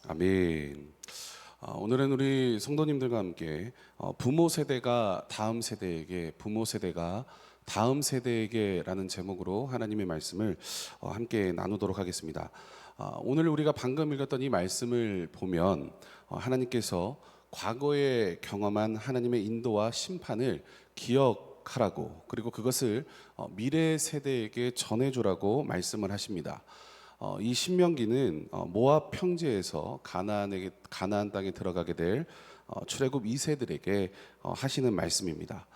아멘. 오늘은 우리 성도님들과 함께 부모 세대가 다음 세대에게, 부모 세대가 다음 세대에게라는 제목으로 하나님의 말씀을 함께 나누도록 하겠습니다. 오늘 우리가 방금 읽었던 이 말씀을 보면 하나님께서 과거에 경험한 하나님의 인도와 심판을 기억하라고, 그리고 그것을 미래 세대에게 전해주라고 말씀을 하십니다. 이 신명기는 모압 평지에서 가나안 땅에 들어가게 될 출애굽 2세들에게 하시는 말씀입니다.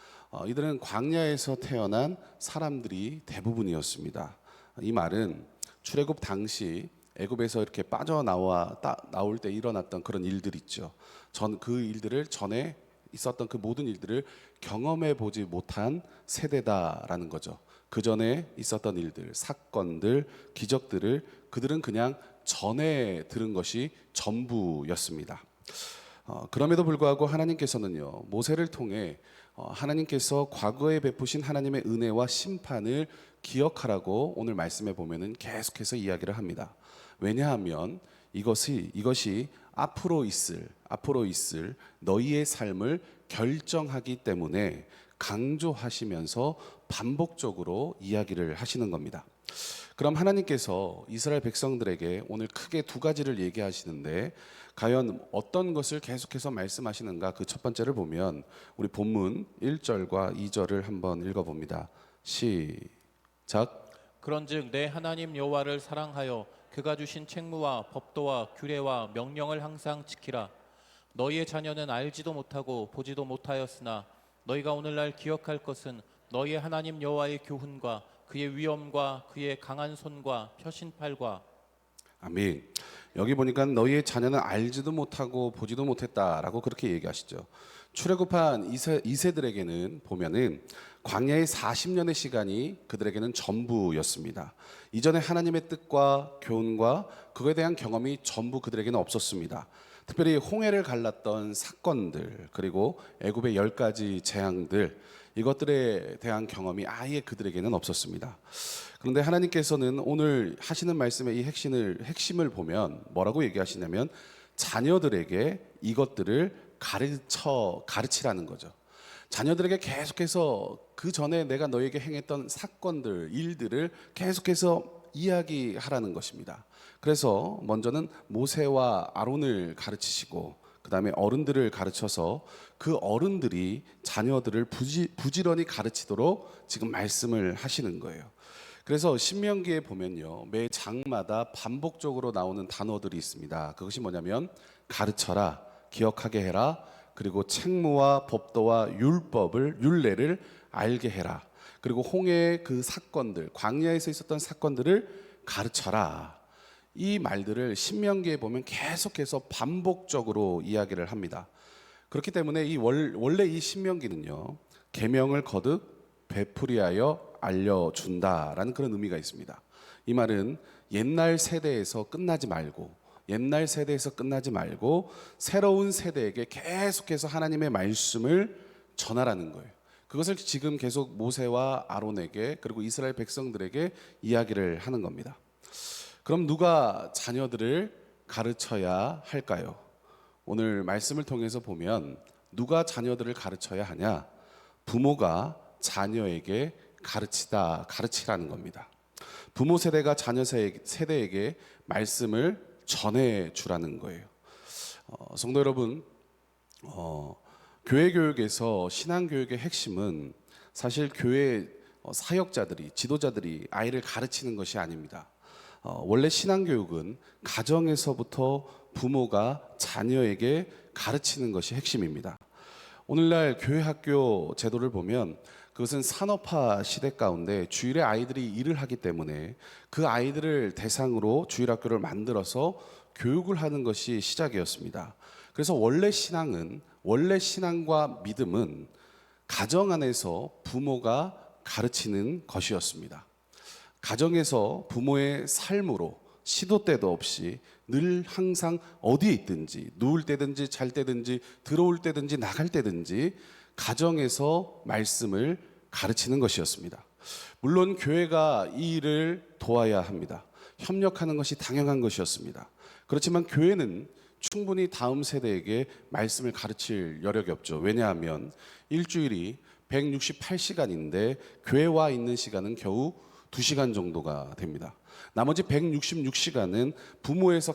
이들은 광야에서 태어난 사람들이 대부분이었습니다. 이 말은 출애굽 당시 애굽에서 이렇게 나올 때 일어났던 그런 일들 있죠. 그 일들을 전에 있었던 그 모든 일들을 경험해 보지 못한 세대다라는 거죠. 그 전에 있었던 일들, 사건들, 기적들을 그들은 그냥 전에 들은 것이 전부였습니다. 그럼에도 불구하고 하나님께서는요, 모세를 통해 하나님께서 과거에 베푸신 하나님의 은혜와 심판을 기억하라고 오늘 말씀에 보면은 계속해서 이야기를 합니다. 왜냐하면 이것이 앞으로 있을 너희의 삶을 결정하기 때문에 강조하시면서 반복적으로 이야기를 하시는 겁니다. 그럼 하나님께서 이스라엘 백성들에게 오늘 크게 두 가지를 얘기하시는데 과연 어떤 것을 계속해서 말씀하시는가? 그 첫 번째를 보면 우리 본문 1절과 2절을 한번 읽어봅니다. 시작. 그런즉 내 하나님 여호와를 사랑하여 그가 주신 책무와 법도와 규례와 명령을 항상 지키라. 너희의 자녀는 알지도 못하고 보지도 못하였으나 너희가 오늘날 기억할 것은 너희의 하나님 여호와의 교훈과 그의 위엄과 그의 강한 손과 펴신 팔과. 아멘. 여기 보니까 너희의 자녀는 알지도 못하고 보지도 못했다라고 그렇게 얘기하시죠. 출애굽한 2세들에게는 보면은 광야의 40년의 시간이 그들에게는 전부였습니다. 이전에 하나님의 뜻과 교훈과 그거에 대한 경험이 전부 그들에게는 없었습니다. 특별히 홍해를 갈랐던 사건들, 그리고 애굽의 10가지 재앙들, 이것들에 대한 경험이 아예 그들에게는 없었습니다. 그런데 하나님께서는 오늘 하시는 말씀의 이 핵심을 보면 뭐라고 얘기하시냐면 자녀들에게 이것들을 가르치라는 거죠. 자녀들에게 계속해서 그 전에 내가 너에게 행했던 사건들, 일들을 계속해서 이야기하라는 것입니다. 그래서 먼저는 모세와 아론을 가르치시고 그 다음에 어른들을 가르쳐서 그 어른들이 자녀들을 부지런히 가르치도록 지금 말씀을 하시는 거예요. 그래서 신명기에 보면요, 매 장마다 반복적으로 나오는 단어들이 있습니다. 그것이 뭐냐면 가르쳐라, 기억하게 해라, 그리고 책무와 법도와 율례를 알게 해라, 그리고 홍해의 그 사건들, 광야에서 있었던 사건들을 가르쳐라. 이 말들을 신명기에 보면 계속해서 반복적으로 이야기를 합니다. 그렇기 때문에 원래 이 신명기는요, 계명을 거듭 베풀이하여 알려준다라는 그런 의미가 있습니다. 이 말은 옛날 세대에서 끝나지 말고 새로운 세대에게 계속해서 하나님의 말씀을 전하라는 거예요. 그것을 지금 계속 모세와 아론에게, 그리고 이스라엘 백성들에게 이야기를 하는 겁니다. 그럼 누가 자녀들을 가르쳐야 할까요? 오늘 말씀을 통해서 보면 누가 자녀들을 가르쳐야 하냐? 부모가 자녀에게 가르치라는 겁니다. 부모 세대가 자녀 세대에게 말씀을 전해주라는 거예요. 성도 여러분, 교회 교육에서 신앙 교육의 핵심은 사실 교회 사역자들이, 지도자들이 아이를 가르치는 것이 아닙니다. 원래 신앙 교육은 가정에서부터 부모가 자녀에게 가르치는 것이 핵심입니다. 오늘날 교회 학교 제도를 보면 그것은 산업화 시대 가운데 주일에 아이들이 일을 하기 때문에 그 아이들을 대상으로 주일 학교를 만들어서 교육을 하는 것이 시작이었습니다. 그래서 원래 신앙과 믿음은 가정 안에서 부모가 가르치는 것이었습니다. 가정에서 부모의 삶으로 시도 때도 없이 늘 항상 어디에 있든지, 누울 때든지 잘 때든지 들어올 때든지 나갈 때든지 가정에서 말씀을 가르치는 것이었습니다. 물론 교회가 이 일을 도와야 합니다. 협력하는 것이 당연한 것이었습니다. 그렇지만 교회는 충분히 다음 세대에게 말씀을 가르칠 여력이 없죠. 왜냐하면 일주일이 168시간인데 교회와 있는 시간은 겨우 2시간 정도가 됩니다. 나머지 166시간은 부모에서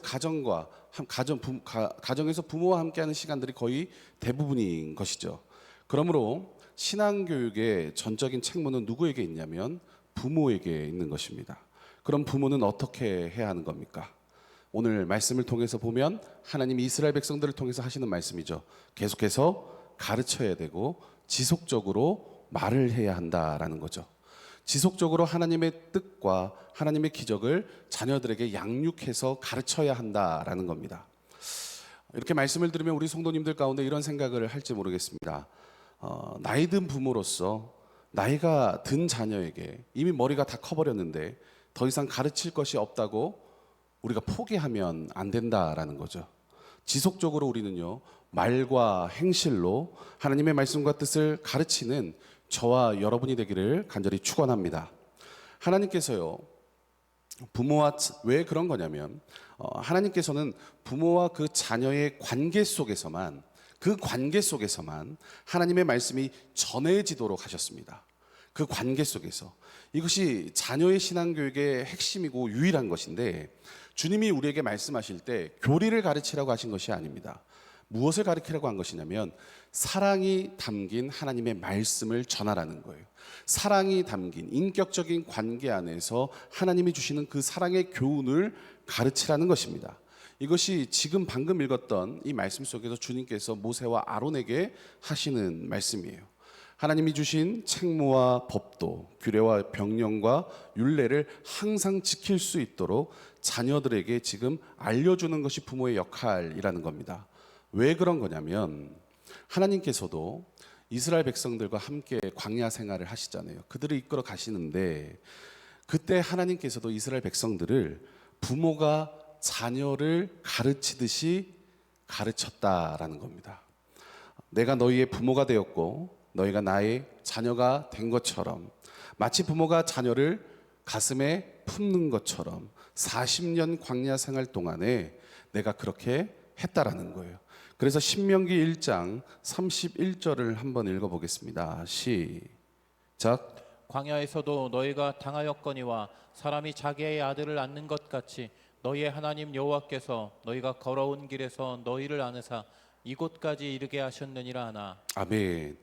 가정에서 부모와 함께하는 시간들이 거의 대부분인 것이죠. 그러므로 신앙교육의 전적인 책무는 누구에게 있냐면 부모에게 있는 것입니다. 그럼 부모는 어떻게 해야 하는 겁니까? 오늘 말씀을 통해서 보면 하나님이 이스라엘 백성들을 통해서 하시는 말씀이죠. 계속해서 가르쳐야 되고 지속적으로 말을 해야 한다라는 거죠. 지속적으로 하나님의 뜻과 하나님의 기적을 자녀들에게 양육해서 가르쳐야 한다라는 겁니다. 이렇게 말씀을 들으면 우리 성도님들 가운데 이런 생각을 할지 모르겠습니다. 나이 든 부모로서 나이가 든 자녀에게 이미 머리가 다 커버렸는데 더 이상 가르칠 것이 없다고 우리가 포기하면 안 된다라는 거죠. 지속적으로 우리는요, 말과 행실로 하나님의 말씀과 뜻을 가르치는 저와 여러분이 되기를 간절히 축원합니다. 하나님께서요, 부모와 왜 그런 거냐면 하나님께서는 부모와 그 자녀의 관계 속에서만 하나님의 말씀이 전해지도록 하셨습니다. 그 관계 속에서 이것이 자녀의 신앙교육의 핵심이고 유일한 것인데 주님이 우리에게 말씀하실 때 교리를 가르치라고 하신 것이 아닙니다. 무엇을 가르치라고 한 것이냐면 사랑이 담긴 하나님의 말씀을 전하라는 거예요. 사랑이 담긴 인격적인 관계 안에서 하나님이 주시는 그 사랑의 교훈을 가르치라는 것입니다. 이것이 지금 방금 읽었던 이 말씀 속에서 주님께서 모세와 아론에게 하시는 말씀이에요. 하나님이 주신 책무와 법도, 규례와 병령과 율례를 항상 지킬 수 있도록 자녀들에게 지금 알려주는 것이 부모의 역할이라는 겁니다. 왜 그런 거냐면 하나님께서도 이스라엘 백성들과 함께 광야 생활을 하시잖아요. 그들을 이끌어 가시는데 그때 하나님께서도 이스라엘 백성들을 부모가 자녀를 가르치듯이 가르쳤다라는 겁니다. 내가 너희의 부모가 되었고 너희가 나의 자녀가 된 것처럼 마치 부모가 자녀를 가슴에 품는 것처럼 40년 광야 생활 동안에 내가 그렇게 했다라는 거예요. 그래서 신명기 1장 31절을 한번 읽어보겠습니다. 시작. 광야에서도 너희가 당하였거니와 사람이 자기의 아들을 안는 것 같이 너희의 하나님 여호와께서 너희가 걸어온 길에서 너희를 안으사 이곳까지 이르게 하셨느니라 하나. 아멘.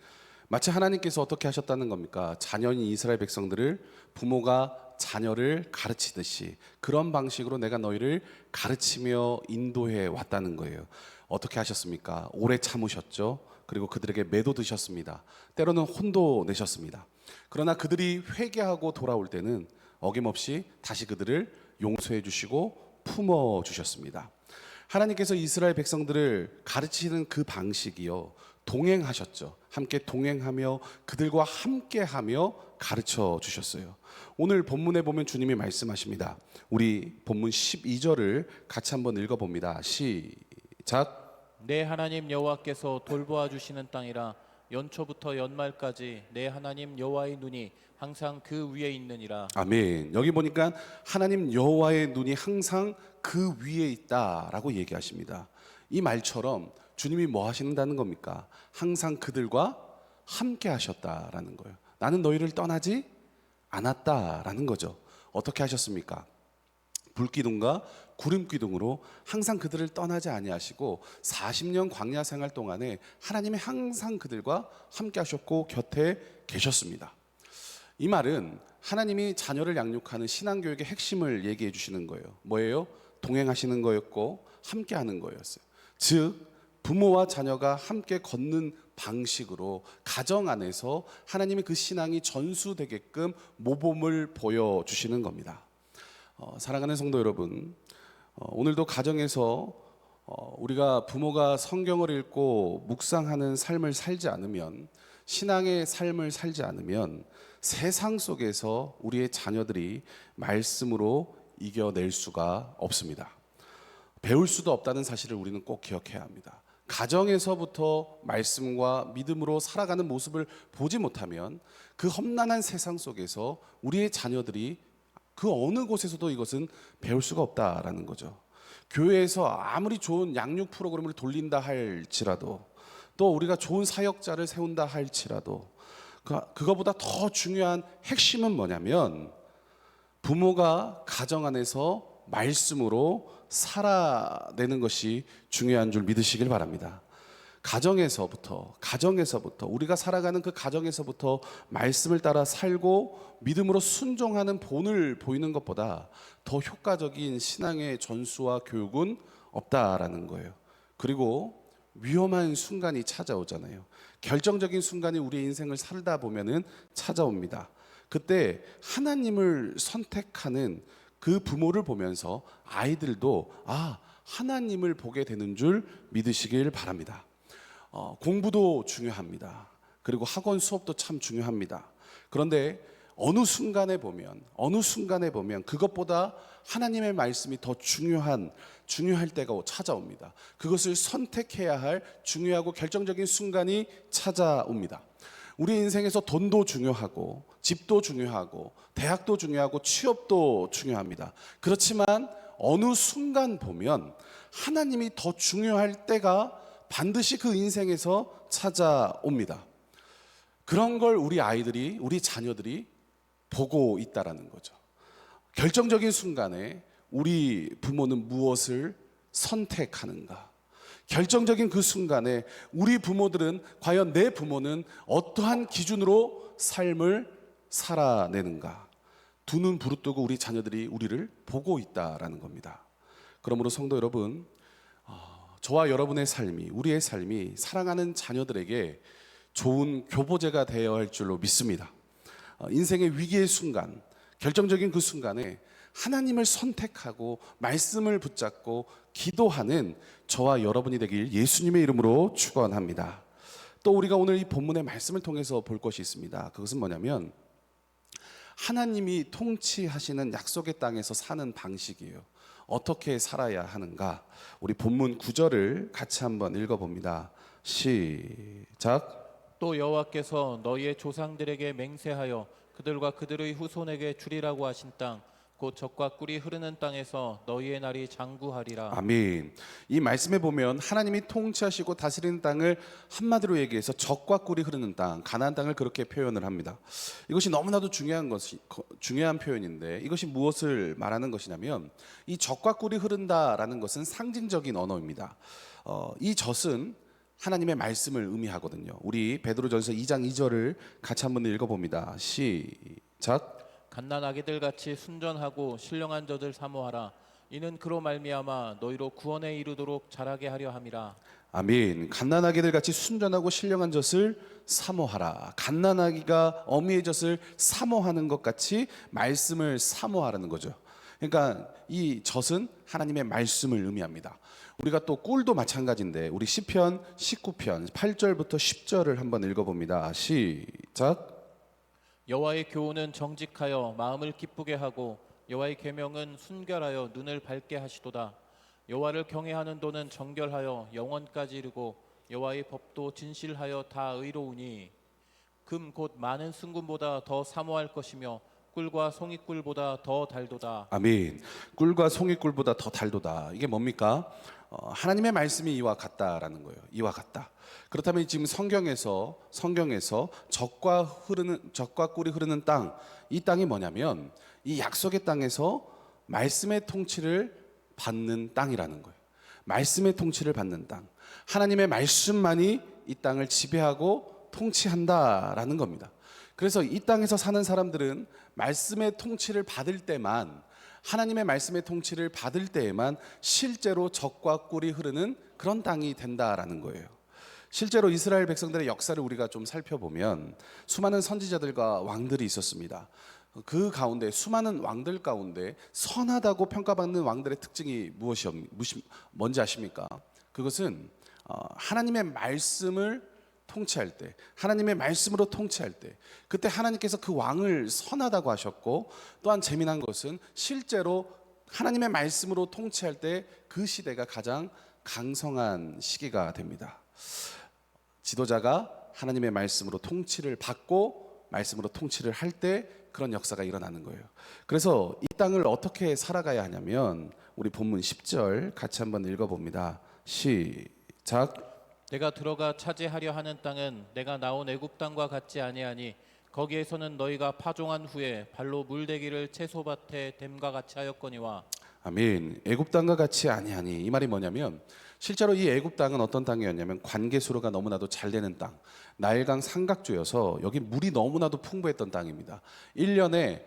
마치 하나님께서 어떻게 하셨다는 겁니까? 자녀인 이스라엘 백성들을 부모가 자녀를 가르치듯이 그런 방식으로 내가 너희를 가르치며 인도해 왔다는 거예요. 어떻게 하셨습니까? 오래 참으셨죠. 그리고 그들에게 매도 드셨습니다. 때로는 혼도 내셨습니다. 그러나 그들이 회개하고 돌아올 때는 어김없이 다시 그들을 용서해 주시고 품어 주셨습니다. 하나님께서 이스라엘 백성들을 가르치는 그 방식이요, 동행하셨죠. 함께 동행하며 그들과 함께하며 가르쳐 주셨어요. 오늘 본문에 보면 주님이 말씀하십니다. 우리 본문 12절을 같이 한번 읽어봅니다. 시작. 내 하나님 여호와께서 돌보아 주시는 땅이라 연초부터 연말까지 내 하나님 여호와의 눈이 항상 그 위에 있느니라. 아멘. 여기 보니까 하나님 여호와의 눈이 항상 그 위에 있다라고 얘기하십니다. 이 말처럼 주님이 뭐 하신다는 겁니까? 항상 그들과 함께 하셨다라는 거예요. 나는 너희를 떠나지 않았다라는 거죠. 어떻게 하셨습니까? 불기둥과 구름기둥으로 항상 그들을 떠나지 아니하시고 40년 광야 생활 동안에 하나님이 항상 그들과 함께 하셨고 곁에 계셨습니다. 이 말은 하나님이 자녀를 양육하는 신앙교육의 핵심을 얘기해 주시는 거예요. 뭐예요? 동행하시는 거였고 함께 하는 거였어요. 즉 부모와 자녀가 함께 걷는 방식으로 가정 안에서 하나님의 그 신앙이 전수되게끔 모범을 보여주시는 겁니다. 사랑하는 성도 여러분, 오늘도 가정에서 우리가 부모가 성경을 읽고 묵상하는 삶을 살지 않으면, 신앙의 삶을 살지 않으면 세상 속에서 우리의 자녀들이 말씀으로 이겨낼 수가 없습니다. 배울 수도 없다는 사실을 우리는 꼭 기억해야 합니다. 가정에서부터 말씀과 믿음으로 살아가는 모습을 보지 못하면 그 험난한 세상 속에서 우리의 자녀들이 그 어느 곳에서도 이것은 배울 수가 없다라는 거죠. 교회에서 아무리 좋은 양육 프로그램을 돌린다 할지라도, 또 우리가 좋은 사역자를 세운다 할지라도, 그거보다 더 중요한 핵심은 뭐냐면 부모가 가정 안에서 말씀으로 살아내는 것이 중요한 줄 믿으시길 바랍니다. 가정에서부터 우리가 살아가는 그 가정에서부터 말씀을 따라 살고 믿음으로 순종하는 본을 보이는 것보다 더 효과적인 신앙의 전수와 교육은 없다라는 거예요. 그리고 위험한 순간이 찾아오잖아요. 결정적인 순간이 우리의 인생을 살다 보면은 찾아옵니다. 그때 하나님을 선택하는 그 부모를 보면서 아이들도 하나님을 보게 되는 줄 믿으시길 바랍니다. 공부도 중요합니다. 그리고 학원 수업도 참 중요합니다. 그런데 어느 순간에 보면 그것보다 하나님의 말씀이 더 중요할 때가 찾아옵니다. 그것을 선택해야 할 중요하고 결정적인 순간이 찾아옵니다. 우리 인생에서 돈도 중요하고 집도 중요하고 대학도 중요하고 취업도 중요합니다. 그렇지만 어느 순간 보면 하나님이 더 중요할 때가 반드시 그 인생에서 찾아옵니다. 그런 걸 우리 아이들이, 우리 자녀들이 보고 있다라는 거죠. 결정적인 순간에 우리 부모는 무엇을 선택하는가? 결정적인 그 순간에 우리 부모들은, 과연 내 부모는 어떠한 기준으로 삶을 살아내는가? 두 눈 부릅뜨고 우리 자녀들이 우리를 보고 있다라는 겁니다. 그러므로 성도 여러분, 저와 여러분의 삶이, 우리의 삶이 사랑하는 자녀들에게 좋은 교보제가 되어야 할 줄로 믿습니다. 인생의 위기의 순간, 결정적인 그 순간에 하나님을 선택하고 말씀을 붙잡고 기도하는 저와 여러분이 되길 예수님의 이름으로 축원합니다. 또 우리가 오늘 이 본문의 말씀을 통해서 볼 것이 있습니다. 그것은 뭐냐면 하나님이 통치하시는 약속의 땅에서 사는 방식이에요. 어떻게 살아야 하는가? 우리 본문 9절을 같이 한번 읽어봅니다. 시작. 또 여호와께서 너희의 조상들에게 맹세하여 그들과 그들의 후손에게 주리라고 하신 땅, 곧 젖과 꿀이 흐르는 땅에서 너희의 날이 장구하리라. 아멘. 이 말씀에 보면 하나님이 통치하시고 다스리는 땅을 한마디로 얘기해서 젖과 꿀이 흐르는 땅, 가나안 땅을 그렇게 표현을 합니다. 이것이 너무나도 중요한 표현인데, 이것이 무엇을 말하는 것이냐면 이 젖과 꿀이 흐른다라는 것은 상징적인 언어입니다. 이 젖은 하나님의 말씀을 의미하거든요. 우리 베드로전서 2장 2절을 같이 한번 읽어봅니다. 시작. 갓난 아기들 같이 순전하고 신령한 젖을 사모하라. 이는 그로 말미암아 너희로 구원에 이르도록 자라게 하려 함이라. 아멘. 갓난아기들 같이 순전하고 신령한 젖을 사모하라. 갓난아기가 어미의 젖을 사모하는 것 같이 말씀을 사모하라는 거죠. 그러니까 이 젖은 하나님의 말씀을 의미합니다. 우리가 또 꿀도 마찬가지인데, 우리 시편 19편 8절부터 10절을 한번 읽어봅니다. 시작. 여호와의 교훈은 정직하여 마음을 기쁘게 하고 여호와의 계명은 순결하여 눈을 밝게 하시도다. 여호와를 경외하는 도는 정결하여 영원까지 이르고 여호와의 법도 진실하여 다 의로우니 금 곧 많은 승금보다 더 사모할 것이며 꿀과 송이꿀보다 더 달도다. 아멘. 꿀과 송이꿀보다 더 달도다. 이게 뭡니까? 하나님의 말씀이 이와 같다라는 거예요. 이와 같다. 그렇다면 지금 성경에서 젖과 꿀이 흐르는 땅, 이 땅이 뭐냐면 이 약속의 땅에서 말씀의 통치를 받는 땅이라는 거예요. 말씀의 통치를 받는 땅. 하나님의 말씀만이 이 땅을 지배하고 통치한다라는 겁니다. 그래서 이 땅에서 사는 사람들은 말씀의 통치를 받을 때만, 하나님의 말씀의 통치를 받을 때에만 실제로 젖과 꿀이 흐르는 그런 땅이 된다라는 거예요. 실제로 이스라엘 백성들의 역사를 우리가 좀 살펴보면 수많은 선지자들과 왕들이 있었습니다. 그 가운데, 수많은 왕들 가운데 선하다고 평가받는 왕들의 특징이 뭔지 아십니까? 그것은 하나님의 말씀을 통치할 때, 하나님의 말씀으로 통치할 때, 그때 하나님께서 그 왕을 선하다고 하셨고, 또한 재미난 것은 실제로 하나님의 말씀으로 통치할 때 그 시대가 가장 강성한 시기가 됩니다. 지도자가 하나님의 말씀으로 통치를 받고 말씀으로 통치를 할 때 그런 역사가 일어나는 거예요. 그래서 이 땅을 어떻게 살아가야 하냐면 우리 본문 10절 같이 한번 읽어봅니다. 시작. 내가 들어가 차지하려 하는 땅은 내가 나온 애굽 땅과 같지 아니하니 거기에서는 너희가 파종한 후에 발로 물대기를 채소밭에 댐과 같이 하였거니와. 아멘. 애굽 땅과 같이 아니하니, 이 말이 뭐냐면 실제로 이 애굽 땅은 어떤 땅이었냐면 관계수로가 너무나도 잘 되는 땅, 나일강 삼각주여서 여기 물이 너무나도 풍부했던 땅입니다. 1년에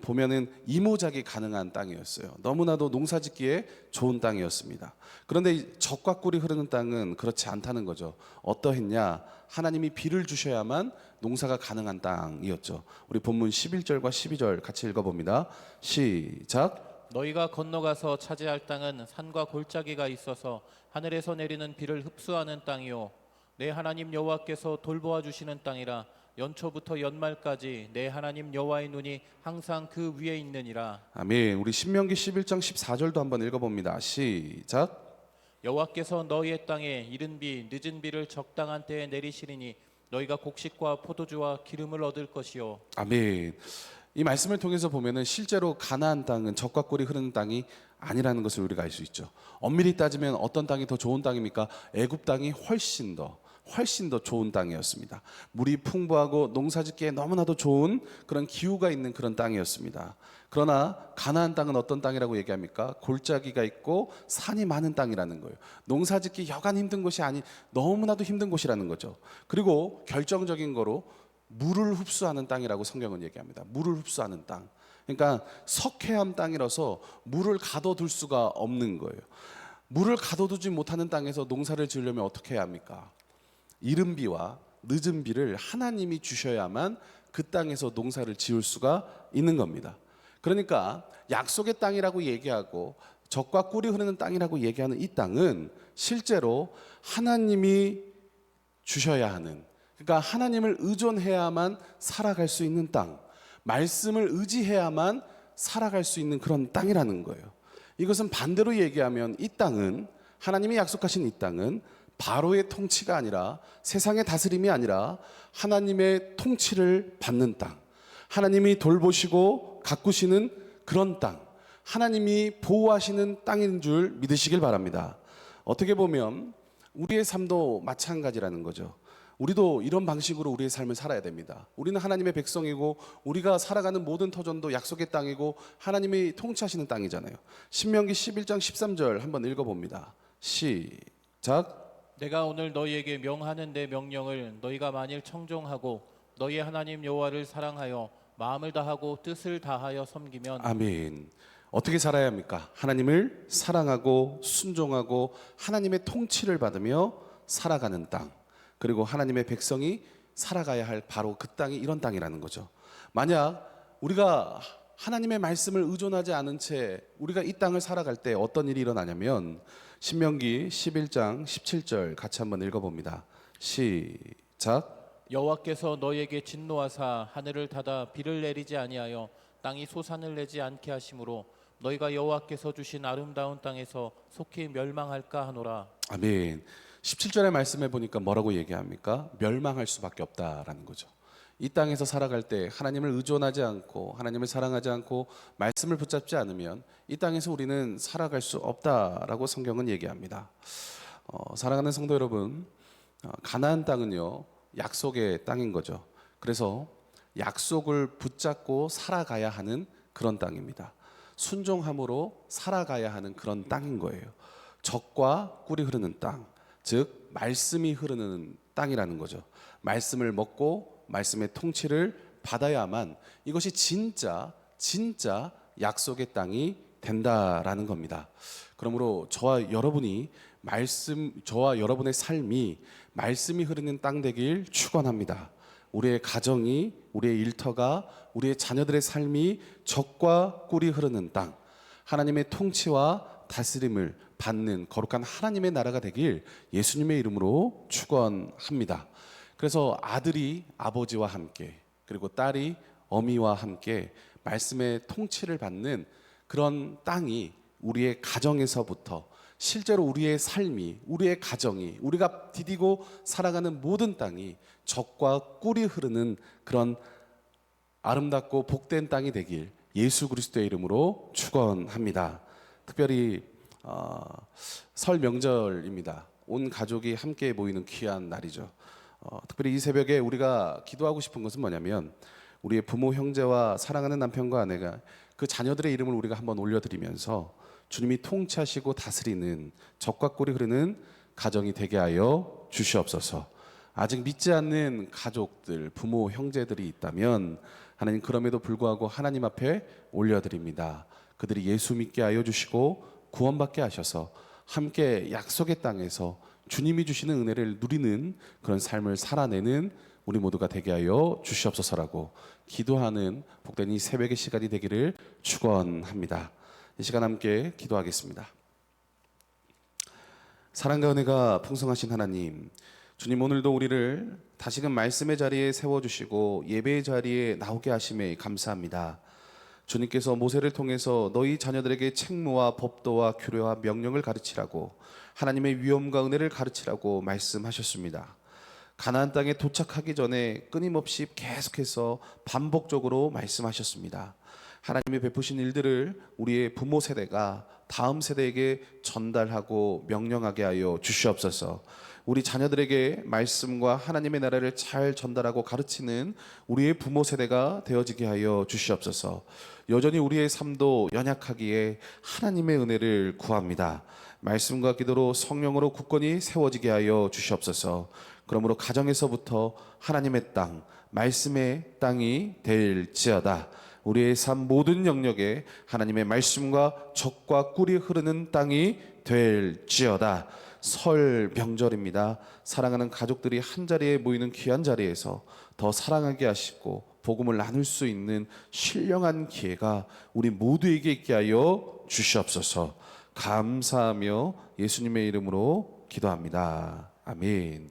보면은 이모작이 가능한 땅이었어요. 너무나도 농사짓기에 좋은 땅이었습니다. 그런데 이 젖과 꿀이 흐르는 땅은 그렇지 않다는 거죠. 어떠했냐? 하나님이 비를 주셔야만 농사가 가능한 땅이었죠. 우리 본문 11절과 12절 같이 읽어봅니다. 시작. 너희가 건너가서 차지할 땅은 산과 골짜기가 있어서 하늘에서 내리는 비를 흡수하는 땅이요 내 하나님 여호와께서 돌보아 주시는 땅이라. 연초부터 연말까지 내 하나님 여호와의 눈이 항상 그 위에 있느니라. 아멘. 우리 신명기 11장 14절도 한번 읽어봅니다. 시작. 여호와께서 너희의 땅에 이른 비 늦은 비를 적당한 때에 내리시리니 너희가 곡식과 포도주와 기름을 얻을 것이요. 아멘. 이 말씀을 통해서 보면은 실제로 가나안 땅은 젖과 꿀이 흐르는 땅이 아니라는 것을 우리가 알 수 있죠. 엄밀히 따지면 어떤 땅이 더 좋은 땅입니까? 애굽 땅이 훨씬 더 좋은 땅이었습니다. 물이 풍부하고 농사짓기에 너무나도 좋은 그런 기후가 있는 그런 땅이었습니다. 그러나 가나안 땅은 어떤 땅이라고 얘기합니까? 골짜기가 있고 산이 많은 땅이라는 거예요. 농사짓기 여간 힘든 곳이 아닌 너무나도 힘든 곳이라는 거죠. 그리고 결정적인 거로 물을 흡수하는 땅이라고 성경은 얘기합니다. 물을 흡수하는 땅. 그러니까 석회암 땅이라서 물을 가둬둘 수가 없는 거예요. 물을 가둬두지 못하는 땅에서 농사를 지으려면 어떻게 해야 합니까? 이른 비와 늦은 비를 하나님이 주셔야만 그 땅에서 농사를 지을 수가 있는 겁니다. 그러니까 약속의 땅이라고 얘기하고 젖과 꿀이 흐르는 땅이라고 얘기하는 이 땅은 실제로 하나님이 주셔야 하는, 그러니까 하나님을 의존해야만 살아갈 수 있는 땅, 말씀을 의지해야만 살아갈 수 있는 그런 땅이라는 거예요. 이것은 반대로 얘기하면 이 땅은, 하나님이 약속하신 이 땅은 바로의 통치가 아니라, 세상의 다스림이 아니라 하나님의 통치를 받는 땅, 하나님이 돌보시고 가꾸시는 그런 땅, 하나님이 보호하시는 땅인 줄 믿으시길 바랍니다. 어떻게 보면 우리의 삶도 마찬가지라는 거죠. 우리도 이런 방식으로 우리의 삶을 살아야 됩니다. 우리는 하나님의 백성이고 우리가 살아가는 모든 터전도 약속의 땅이고 하나님이 통치하시는 땅이잖아요. 신명기 11장 13절 한번 읽어봅니다. 시작. 내가 오늘 너희에게 명하는 내 명령을 너희가 만일 청종하고 너희의 하나님 여호와를 사랑하여 마음을 다하고 뜻을 다하여 섬기면. 아멘. 어떻게 살아야 합니까? 하나님을 사랑하고 순종하고 하나님의 통치를 받으며 살아가는 땅, 그리고 하나님의 백성이 살아가야 할 바로 그 땅이 이런 땅이라는 거죠. 만약 우리가 하나님의 말씀을 의존하지 않은 채 우리가 이 땅을 살아갈 때 어떤 일이 일어나냐면 신명기 11장 17절 같이 한번 읽어봅니다. 시작. 여호와께서 너희에게 진노하사 하늘을 닫아 비를 내리지 아니하여 땅이 소산을 내지 않게 하심으로 너희가 여호와께서 주신 아름다운 땅에서 속히 멸망할까 하노라. 아멘. 17절의 말씀에 보니까 뭐라고 얘기합니까? 멸망할 수밖에 없다라는 거죠. 이 땅에서 살아갈 때 하나님을 의존하지 않고 하나님을 사랑하지 않고 말씀을 붙잡지 않으면 이 땅에서 우리는 살아갈 수 없다라고 성경은 얘기합니다. 사랑하는 성도 여러분, 가나안 땅은요 약속의 땅인 거죠. 그래서 약속을 붙잡고 살아가야 하는 그런 땅입니다. 순종함으로 살아가야 하는 그런 땅인 거예요. 젖과 꿀이 흐르는 땅, 즉 말씀이 흐르는 땅이라는 거죠. 말씀을 먹고 말씀의 통치를 받아야만 이것이 진짜 약속의 땅이 된다라는 겁니다. 그러므로 저와 여러분의 삶이 말씀이 흐르는 땅 되길 축원합니다. 우리의 가정이, 우리의 일터가, 우리의 자녀들의 삶이 젖과 꿀이 흐르는 땅, 하나님의 통치와 다스림을 받는 거룩한 하나님의 나라가 되길 예수님의 이름으로 축원합니다. 그래서 아들이 아버지와 함께, 그리고 딸이 어미와 함께 말씀의 통치를 받는 그런 땅이 우리의 가정에서부터 실제로 우리의 삶이, 우리의 가정이, 우리가 디디고 살아가는 모든 땅이 젖과 꿀이 흐르는 그런 아름답고 복된 땅이 되길 예수 그리스도의 이름으로 축원합니다. 특별히 설 명절입니다. 온 가족이 함께 모이는 귀한 날이죠. 특별히 이 새벽에 우리가 기도하고 싶은 것은 뭐냐면 우리의 부모, 형제와 사랑하는 남편과 아내가 그 자녀들의 이름을 우리가 한번 올려드리면서 주님이 통치하시고 다스리는 적과 꿀이 흐르는 가정이 되게 하여 주시옵소서. 아직 믿지 않는 가족들, 부모, 형제들이 있다면 하나님 그럼에도 불구하고 하나님 앞에 올려드립니다. 그들이 예수 믿게 하여 주시고 구원받게 하셔서 함께 약속의 땅에서 주님이 주시는 은혜를 누리는 그런 삶을 살아내는 우리 모두가 되게 하여 주시옵소서라고 기도하는 복된 이 새벽의 시간이 되기를 축원합니다. 이 시간 함께 기도하겠습니다. 사랑과 은혜가 풍성하신 하나님, 주님 오늘도 우리를 다시금 말씀의 자리에 세워주시고 예배의 자리에 나오게 하심에 감사합니다. 주님께서 모세를 통해서 너희 자녀들에게 책무와 법도와 규례와 명령을 가르치라고 하나님의 위엄과 은혜를 가르치라고 말씀하셨습니다. 가나안 땅에 도착하기 전에 끊임없이 계속해서 반복적으로 말씀하셨습니다. 하나님이 베푸신 일들을 우리의 부모 세대가 다음 세대에게 전달하고 명령하게 하여 주시옵소서. 우리 자녀들에게 말씀과 하나님의 나라를 잘 전달하고 가르치는 우리의 부모 세대가 되어지게 하여 주시옵소서. 여전히 우리의 삶도 연약하기에 하나님의 은혜를 구합니다. 말씀과 기도로 성령으로 굳건히 세워지게 하여 주시옵소서. 그러므로 가정에서부터 하나님의 땅, 말씀의 땅이 될지어다. 우리의 삶 모든 영역에 하나님의 말씀과 적과 꿀이 흐르는 땅이 될지어다. 설 명절입니다. 사랑하는 가족들이 한자리에 모이는 귀한 자리에서 더 사랑하게 하시고 복음을 나눌 수 있는 신령한 기회가 우리 모두에게 있게 하여 주시옵소서. 감사하며 예수님의 이름으로 기도합니다. 아멘.